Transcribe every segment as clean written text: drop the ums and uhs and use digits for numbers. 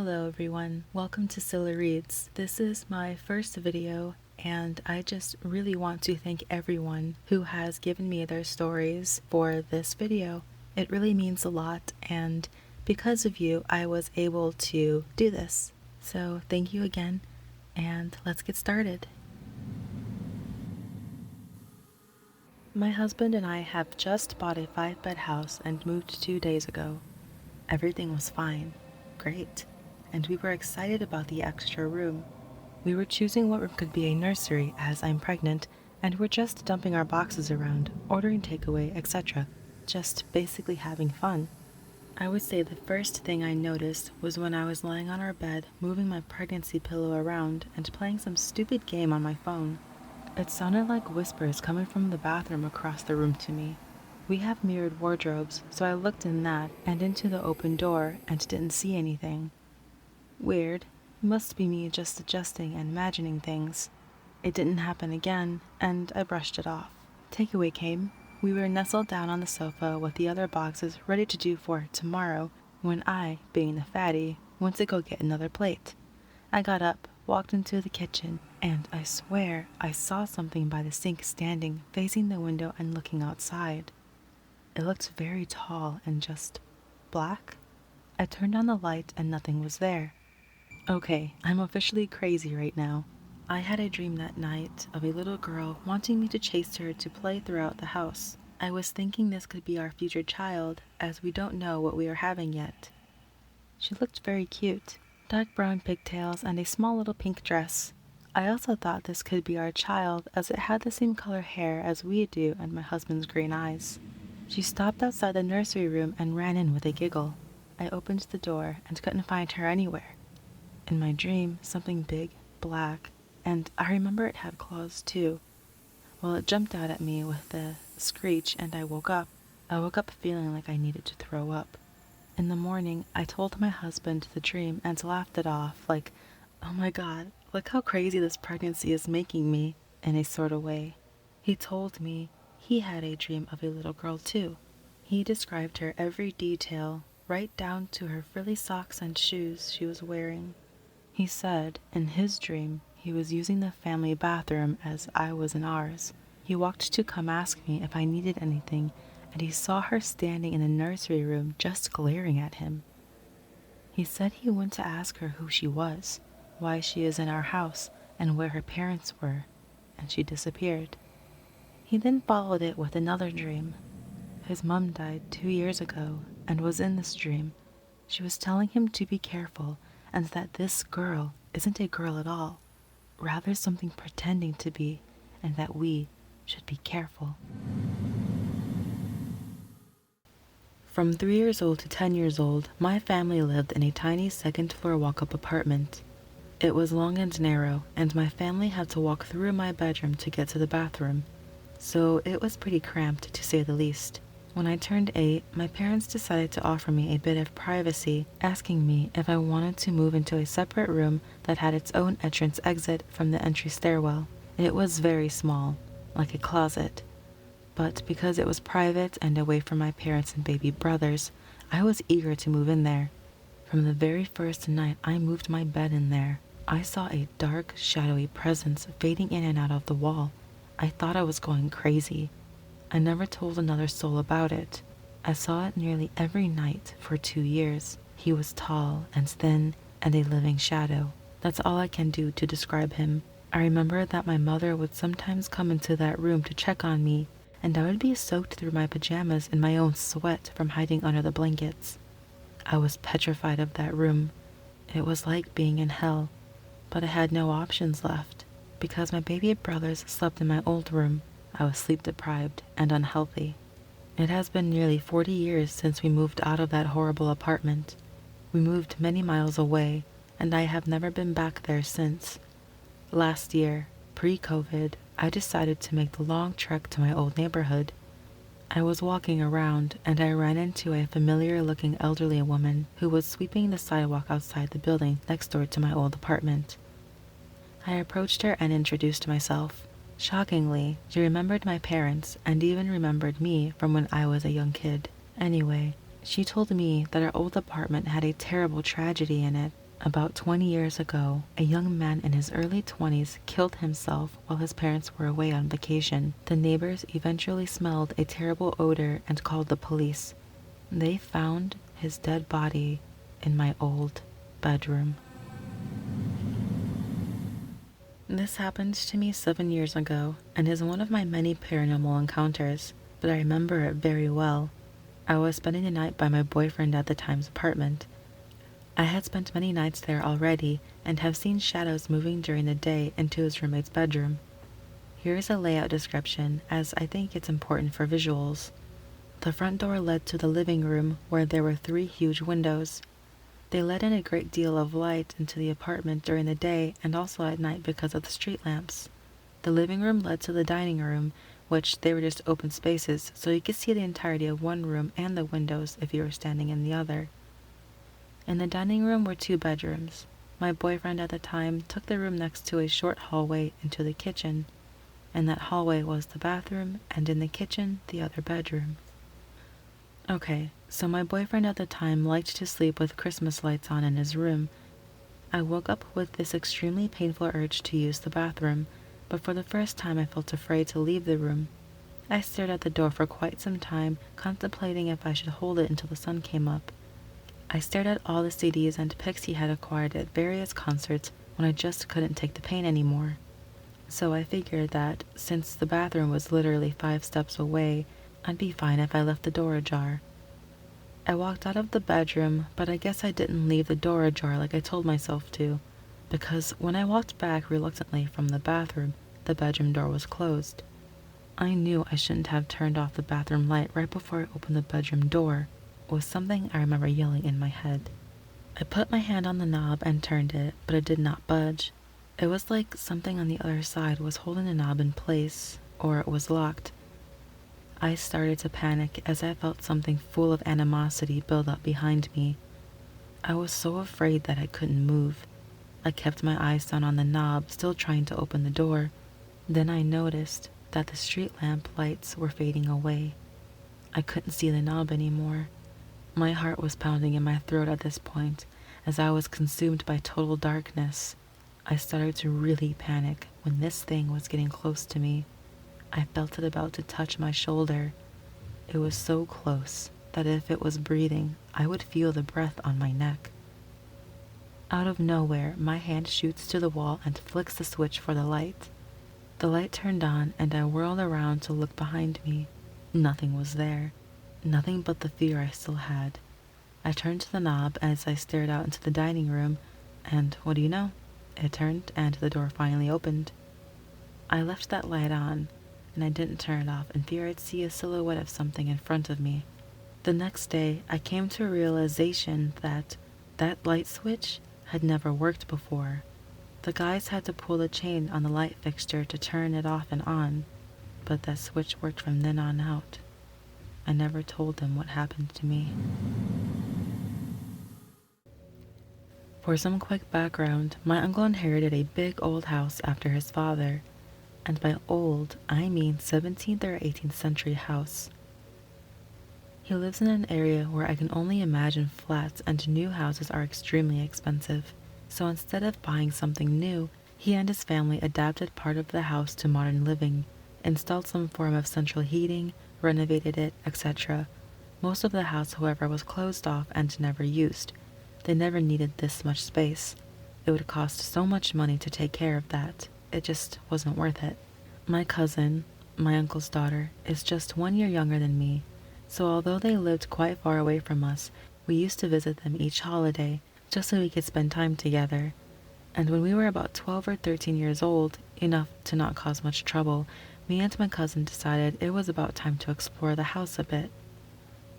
Hello everyone, welcome to CillaReads. This is my first video and I just really want to thank everyone who has given me their stories for this video. It really means a lot and because of you I was able to do this. So thank you again and let's get started. My husband and I have just bought a 5-bed house and moved 2 days ago. Everything was fine, great, and we were excited about the extra room. We were choosing what room could be a nursery as I'm pregnant, and we're just dumping our boxes around, ordering takeaway, etc. Just basically having fun. I would say the first thing I noticed was when I was lying on our bed, moving my pregnancy pillow around and playing some stupid game on my phone. It sounded like whispers coming from the bathroom across the room to me. We have mirrored wardrobes, so I looked in that and into the open door and didn't see anything. Weird. Must be me just adjusting and imagining things. It didn't happen again, and I brushed it off. Takeaway came. We were nestled down on the sofa with the other boxes ready to do for tomorrow when I, being the fatty, went to go get another plate. I got up, walked into the kitchen, and I swear I saw something by the sink standing, facing the window and looking outside. It looked very tall and just black. I turned on the light and nothing was there. Okay, I'm officially crazy right now. I had a dream that night of a little girl wanting me to chase her to play throughout the house. I was thinking this could be our future child, as we don't know what we are having yet. She looked very cute. Dark brown pigtails and a small little pink dress. I also thought this could be our child as it had the same color hair as we do and my husband's green eyes. She stopped outside the nursery room and ran in with a giggle. I opened the door and couldn't find her anywhere. In my dream, something big, black, and I remember it had claws too. Well, it jumped out at me with a screech and I woke up. I woke up feeling like I needed to throw up. In the morning, I told my husband the dream and laughed it off like, oh my god, look how crazy this pregnancy is making me, in a sort of way. He told me he had a dream of a little girl too. He described her every detail, right down to her frilly socks and shoes she was wearing. He said, in his dream, he was using the family bathroom as I was in ours. He walked to come ask me if I needed anything, and he saw her standing in the nursery room just glaring at him. He said he went to ask her who she was, why she is in our house, and where her parents were, and she disappeared. He then followed it with another dream. His mom died 2 years ago and was in this dream. She was telling him to be careful and that this girl isn't a girl at all, rather something pretending to be, and that we should be careful. From 3 years old to 10 years old, my family lived in a tiny second-floor walk-up apartment. It was long and narrow, and my family had to walk through my bedroom to get to the bathroom, so it was pretty cramped to say the least. When I turned 8, my parents decided to offer me a bit of privacy, asking me if I wanted to move into a separate room that had its own entrance exit from the entry stairwell. It was very small, like a closet. But because it was private and away from my parents and baby brothers, I was eager to move in there. From the very first night I moved my bed in there, I saw a dark, shadowy presence fading in and out of the wall. I thought I was going crazy. I never told another soul about it. I saw it nearly every night for 2 years. He was tall and thin and a living shadow. That's all I can do to describe him. I remember that my mother would sometimes come into that room to check on me, and I would be soaked through my pajamas in my own sweat from hiding under the blankets. I was petrified of that room. It was like being in hell, but I had no options left. Because my baby brothers slept in my old room, I was sleep-deprived and unhealthy. It has been nearly 40 years since we moved out of that horrible apartment. We moved many miles away, and I have never been back there since. Last year, pre-COVID, I decided to make the long trek to my old neighborhood. I was walking around, and I ran into a familiar-looking elderly woman who was sweeping the sidewalk outside the building next door to my old apartment. I approached her and introduced myself. Shockingly, she remembered my parents and even remembered me from when I was a young kid. Anyway, she told me that our old apartment had a terrible tragedy in it. About 20 years ago, a young man in his early 20s killed himself while his parents were away on vacation. The neighbors eventually smelled a terrible odor and called the police. They found his dead body in my old bedroom. This happened to me 7 years ago and is one of my many paranormal encounters, but I remember it very well. I was spending the night by my boyfriend at the time's apartment. I had spent many nights there already and have seen shadows moving during the day into his roommate's bedroom. Here is a layout description, as I think it's important for visuals. The front door led to the living room, where there were 3 huge windows. They let in a great deal of light into the apartment during the day and also at night because of the street lamps. The living room led to the dining room, which they were just open spaces, so you could see the entirety of one room and the windows if you were standing in the other. In the dining room were 2 bedrooms. My boyfriend at the time took the room next to a short hallway into the kitchen. In that hallway was the bathroom, and in the kitchen, the other bedroom. Okay, so my boyfriend at the time liked to sleep with Christmas lights on in his room. I woke up with this extremely painful urge to use the bathroom, but for the first time I felt afraid to leave the room. I stared at the door for quite some time, contemplating if I should hold it until the sun came up. I stared at all the CDs and pics he had acquired at various concerts when I just couldn't take the pain anymore. So I figured that, since the bathroom was literally 5 steps away, I'd be fine if I left the door ajar. I walked out of the bedroom, but I guess I didn't leave the door ajar like I told myself to, because when I walked back reluctantly from the bathroom, the bedroom door was closed. I knew I shouldn't have turned off the bathroom light right before I opened the bedroom door. Was something I remember yelling in my head. I put my hand on the knob and turned it, but it did not budge. It was like something on the other side was holding the knob in place, or it was locked. I started to panic as I felt something full of animosity build up behind me. I was so afraid that I couldn't move. I kept my eyes down on the knob, still trying to open the door. Then I noticed that the street lamp lights were fading away. I couldn't see the knob anymore. My heart was pounding in my throat at this point, as I was consumed by total darkness. I started to really panic when this thing was getting close to me. I felt it about to touch my shoulder. It was so close that if it was breathing, I would feel the breath on my neck. Out of nowhere, my hand shoots to the wall and flicks the switch for the light. The light turned on and I whirled around to look behind me. Nothing was there. Nothing but the fear I still had. I turned to the knob as I stared out into the dining room, and what do you know? It turned and the door finally opened. I left that light on, and I didn't turn it off in fear I'd see a silhouette of something in front of me. The next day, I came to a realization that light switch had never worked before. The guys had to pull the chain on the light fixture to turn it off and on, but that switch worked from then on out. I never told them what happened to me. For some quick background, my uncle inherited a big old house after his father, and by old, I mean 17th or 18th century house. He lives in an area where I can only imagine flats and new houses are extremely expensive, so instead of buying something new, he and his family adapted part of the house to modern living, installed some form of central heating, renovated it, etc. Most of the house, however, was closed off and never used. They never needed this much space. It would cost so much money to take care of that. It just wasn't worth it. My cousin, my uncle's daughter, is just 1 year younger than me, so although they lived quite far away from us, we used to visit them each holiday, just so we could spend time together. And when we were about 12 or 13 years old, enough to not cause much trouble, me and my cousin decided it was about time to explore the house a bit.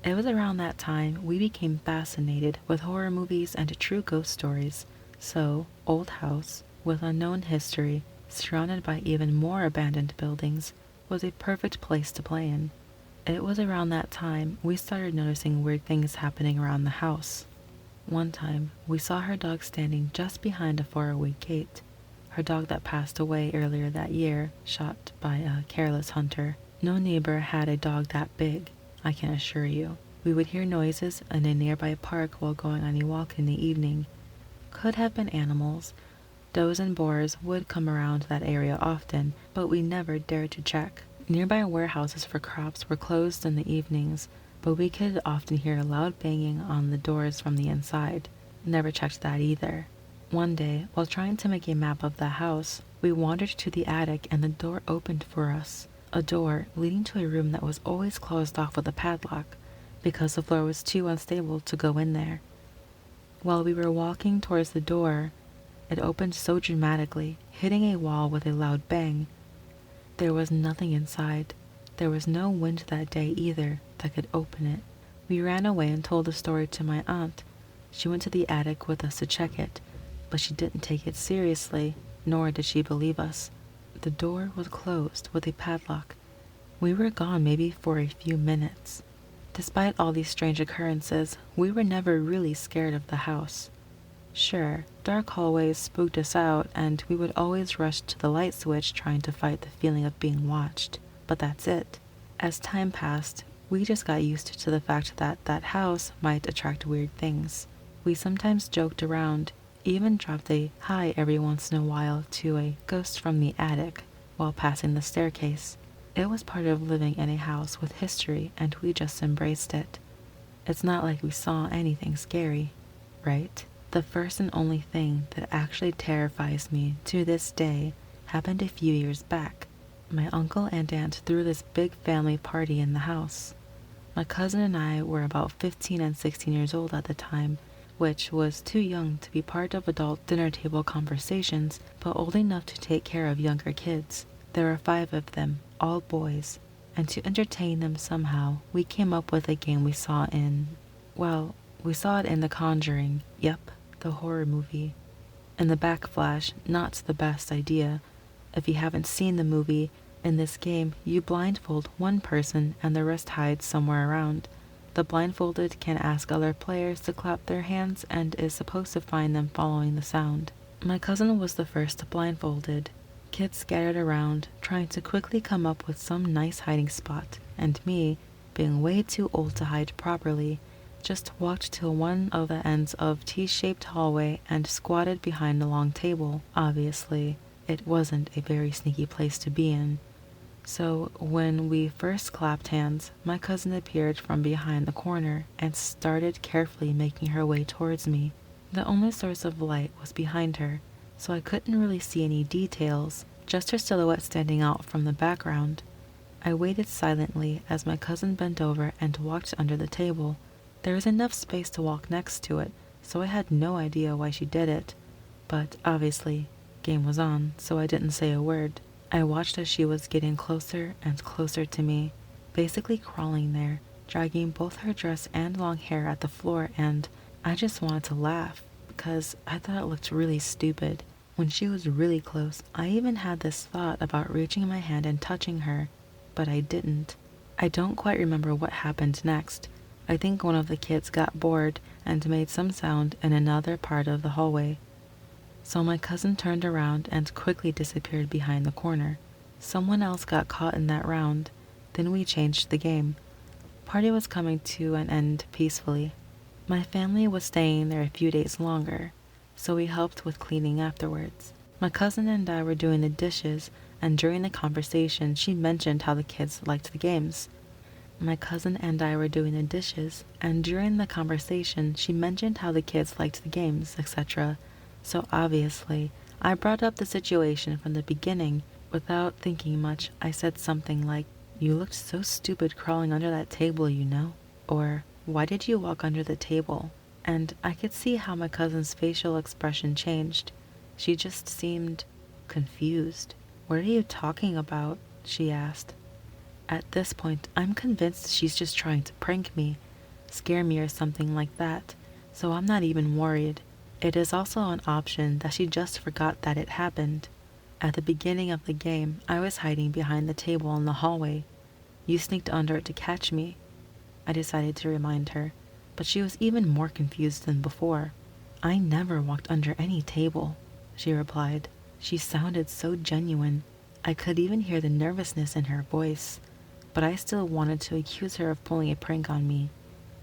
It was around that time we became fascinated with horror movies and true ghost stories, so old house, with unknown history, surrounded by even more abandoned buildings, was a perfect place to play in. It was around that time we started noticing weird things happening around the house. One time, we saw her dog standing just behind a faraway gate. Her dog that passed away earlier that year, shot by a careless hunter. No neighbor had a dog that big, I can assure you. We would hear noises in a nearby park while going on a walk in the evening. Could have been animals. Does and boars would come around that area often, but we never dared to check. Nearby warehouses for crops were closed in the evenings, but we could often hear loud banging on the doors from the inside. Never checked that either. One day, while trying to make a map of the house, we wandered to the attic and the door opened for us. A door leading to a room that was always closed off with a padlock, because the floor was too unstable to go in there. While we were walking towards the door, it opened so dramatically, hitting a wall with a loud bang. There was nothing inside. There was no wind that day either that could open it. We ran away and told the story to my aunt. She went to the attic with us to check it, but she didn't take it seriously, nor did she believe us. The door was closed with a padlock. We were gone maybe for a few minutes. Despite all these strange occurrences, we were never really scared of the house. Sure, dark hallways spooked us out, and we would always rush to the light switch trying to fight the feeling of being watched, but that's it. As time passed, we just got used to the fact that that house might attract weird things. We sometimes joked around, even dropped a hi every once in a while to a ghost from the attic while passing the staircase. It was part of living in a house with history, and we just embraced it. It's not like we saw anything scary, right? The first and only thing that actually terrifies me to this day happened a few years back. My uncle and aunt threw this big family party in the house. My cousin and I were about 15 and 16 years old at the time, which was too young to be part of adult dinner table conversations, but old enough to take care of younger kids. There were 5 of them, all boys, and to entertain them somehow, we came up with a game we saw in The Conjuring. Yep, the horror movie. In the backflash, not the best idea. If you haven't seen the movie, in this game, you blindfold one person and the rest hides somewhere around. The blindfolded can ask other players to clap their hands and is supposed to find them following the sound. My cousin was the first blindfolded. Kids scattered around, trying to quickly come up with some nice hiding spot, and me, being way too old to hide properly, just walked to one of the ends of T-shaped hallway and squatted behind a long table. Obviously, it wasn't a very sneaky place to be in. So when we first clapped hands, my cousin appeared from behind the corner and started carefully making her way towards me. The only source of light was behind her, so I couldn't really see any details, just her silhouette standing out from the background. I waited silently as my cousin bent over and walked under the table. There was enough space to walk next to it, so I had no idea why she did it. But obviously, game was on, so I didn't say a word. I watched as she was getting closer and closer to me, basically crawling there, dragging both her dress and long hair at the floor, and I just wanted to laugh because I thought it looked really stupid. When she was really close, I even had this thought about reaching my hand and touching her, but I didn't. I don't quite remember what happened next. I think one of the kids got bored and made some sound in another part of the hallway. So my cousin turned around and quickly disappeared behind the corner. Someone else got caught in that round. Then we changed the game. Party was coming to an end peacefully. My family was staying there a few days longer, so we helped with cleaning afterwards. My cousin and I were doing the dishes, and during the conversation, she mentioned how the kids liked the games. Etc. So obviously, I brought up the situation from the beginning. Without thinking much, I said something like, "You looked so stupid crawling under that table, you know?" Or, "Why did you walk under the table?" And I could see how my cousin's facial expression changed. She just seemed confused. "What are you talking about?" she asked. At this point, I'm convinced she's just trying to prank me, scare me or something like that, so I'm not even worried. It is also an option that she just forgot that it happened. At the beginning of the game, I was hiding behind the table in the hallway. You sneaked under it to catch me, I decided to remind her, but she was even more confused than before. "I never walked under any table," she replied. She sounded so genuine. I could even hear the nervousness in her voice, but I still wanted to accuse her of pulling a prank on me.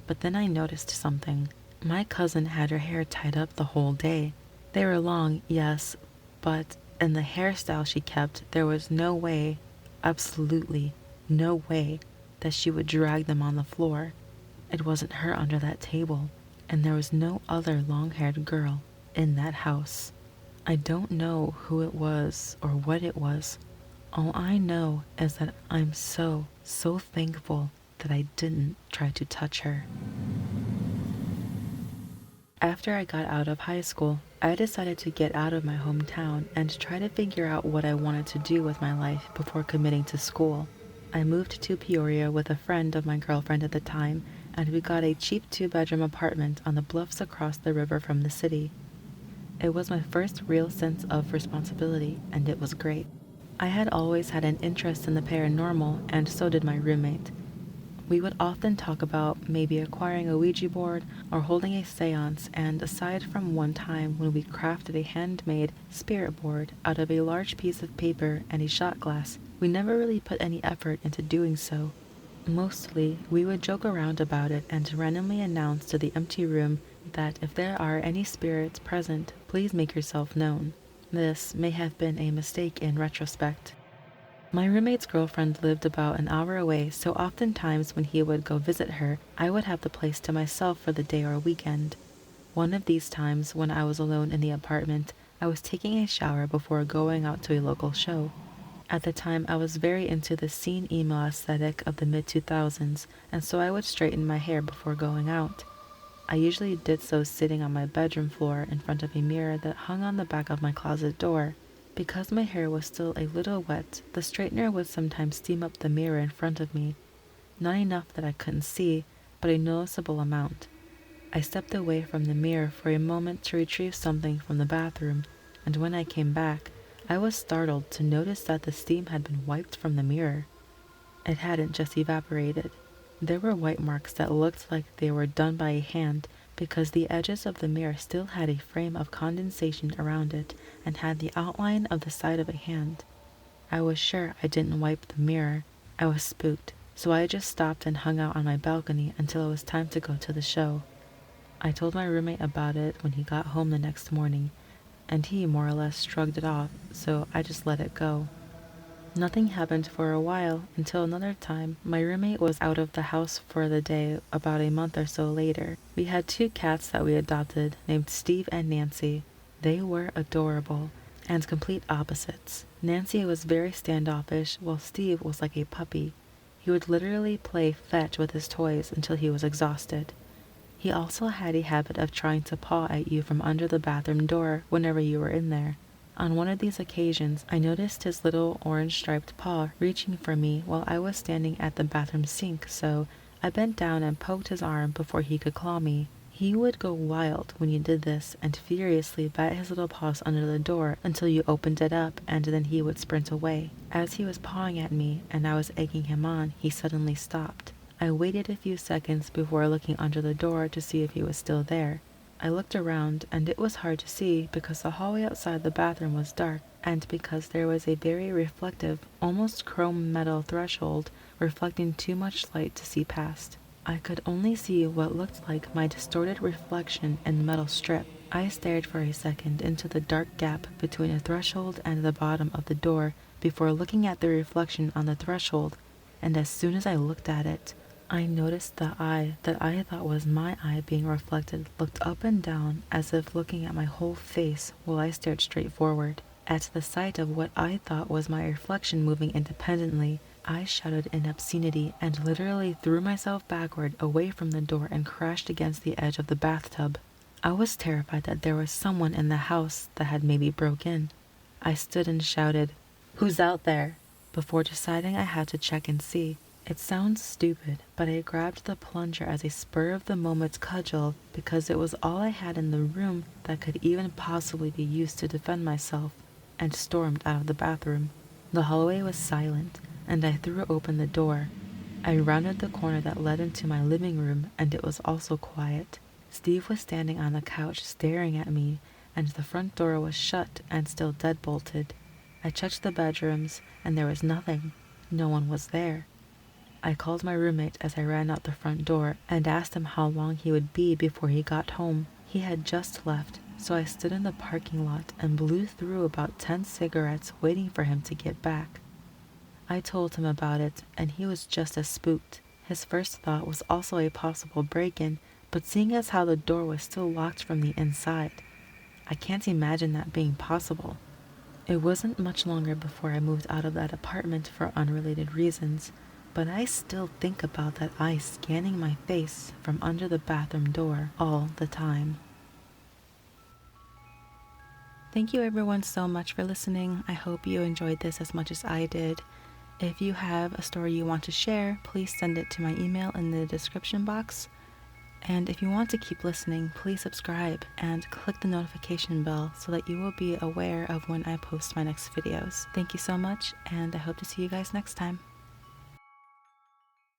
But then I noticed something. My cousin had her hair tied up the whole day. They were long, yes, but in the hairstyle she kept, there was no way, absolutely no way, that she would drag them on the floor. It wasn't her under that table, and there was no other long-haired girl in that house. I don't know who it was or what it was. All I know is that I'm so thankful that I didn't try to touch her. After I got out of high school, I decided to get out of my hometown and try to figure out what I wanted to do with my life before committing to school. I moved to Peoria with a friend of my girlfriend at the time, and we got a cheap 2-bedroom apartment on the bluffs across the river from the city. It was my first real sense of responsibility, and it was great. I had always had an interest in the paranormal, and so did my roommate. We would often talk about maybe acquiring a Ouija board or holding a seance, and aside from one time when we crafted a handmade spirit board out of a large piece of paper and a shot glass, we never really put any effort into doing so. Mostly, we would joke around about it and randomly announce to the empty room that if there are any spirits present, please make yourself known. This may have been a mistake in retrospect. My roommate's girlfriend lived about an hour away, so oftentimes when he would go visit her, I would have the place to myself for the day or weekend. One of these times, when I was alone in the apartment, I was taking a shower before going out to a local show. At the time, I was very into the scene emo aesthetic of the mid-2000s, and so I would straighten my hair before going out. I usually did so sitting on my bedroom floor in front of a mirror that hung on the back of my closet door. Because my hair was still a little wet, the straightener would sometimes steam up the mirror in front of me. Not enough that I couldn't see, but a noticeable amount. I stepped away from the mirror for a moment to retrieve something from the bathroom, and when I came back, I was startled to notice that the steam had been wiped from the mirror. It hadn't just evaporated. There were white marks that looked like they were done by a hand, because the edges of the mirror still had a frame of condensation around it and had the outline of the side of a hand. I was sure I didn't wipe the mirror. I was spooked, so I just stopped and hung out on my balcony until it was time to go to the show. I told my roommate about it when he got home the next morning, and he more or less shrugged it off, so I just let it go. Nothing happened for a while until another time my roommate was out of the house for the day about a month or so later. We had 2 cats that we adopted named Steve and Nancy. They were adorable and complete opposites. Nancy was very standoffish while Steve was like a puppy. He would literally play fetch with his toys until he was exhausted. He also had a habit of trying to paw at you from under the bathroom door whenever you were in there. On one of these occasions, I noticed his little orange-striped paw reaching for me while I was standing at the bathroom sink, so I bent down and poked his arm before he could claw me. He would go wild when you did this and furiously bat his little paws under the door until you opened it up, and then he would sprint away. As he was pawing at me and I was egging him on, he suddenly stopped. I waited a few seconds before looking under the door to see if he was still there. I looked around, and it was hard to see because the hallway outside the bathroom was dark, and because there was a very reflective, almost chrome metal threshold reflecting too much light to see past. I could only see what looked like my distorted reflection in the metal strip. I stared for a second into the dark gap between a threshold and the bottom of the door before looking at the reflection on the threshold, and as soon as I looked at it, I noticed the eye that I thought was my eye being reflected looked up and down as if looking at my whole face while I stared straight forward. At the sight of what I thought was my reflection moving independently, I shouted in obscenity and literally threw myself backward away from the door and crashed against the edge of the bathtub. I was terrified that there was someone in the house that had maybe broke in. I stood and shouted, "Who's out there?" before deciding I had to check and see. It sounds stupid, but I grabbed the plunger as a spur-of-the-moment cudgel because it was all I had in the room that could even possibly be used to defend myself, and stormed out of the bathroom. The hallway was silent, and I threw open the door. I rounded the corner that led into my living room, and it was also quiet. Steve was standing on the couch staring at me, and the front door was shut and still deadbolted. I checked the bedrooms, and there was nothing. No one was there. I called my roommate as I ran out the front door and asked him how long he would be before he got home. He had just left, so I stood in the parking lot and blew through about 10 cigarettes waiting for him to get back. I told him about it, and he was just as spooked. His first thought was also a possible break-in, but seeing as how the door was still locked from the inside, I can't imagine that being possible. It wasn't much longer before I moved out of that apartment for unrelated reasons, but I still think about that eye scanning my face from under the bathroom door all the time. Thank you everyone so much for listening. I hope you enjoyed this as much as I did. If you have a story you want to share, please send it to my email in the description box. And if you want to keep listening, please subscribe and click the notification bell so that you will be aware of when I post my next videos. Thank you so much, and I hope to see you guys next time.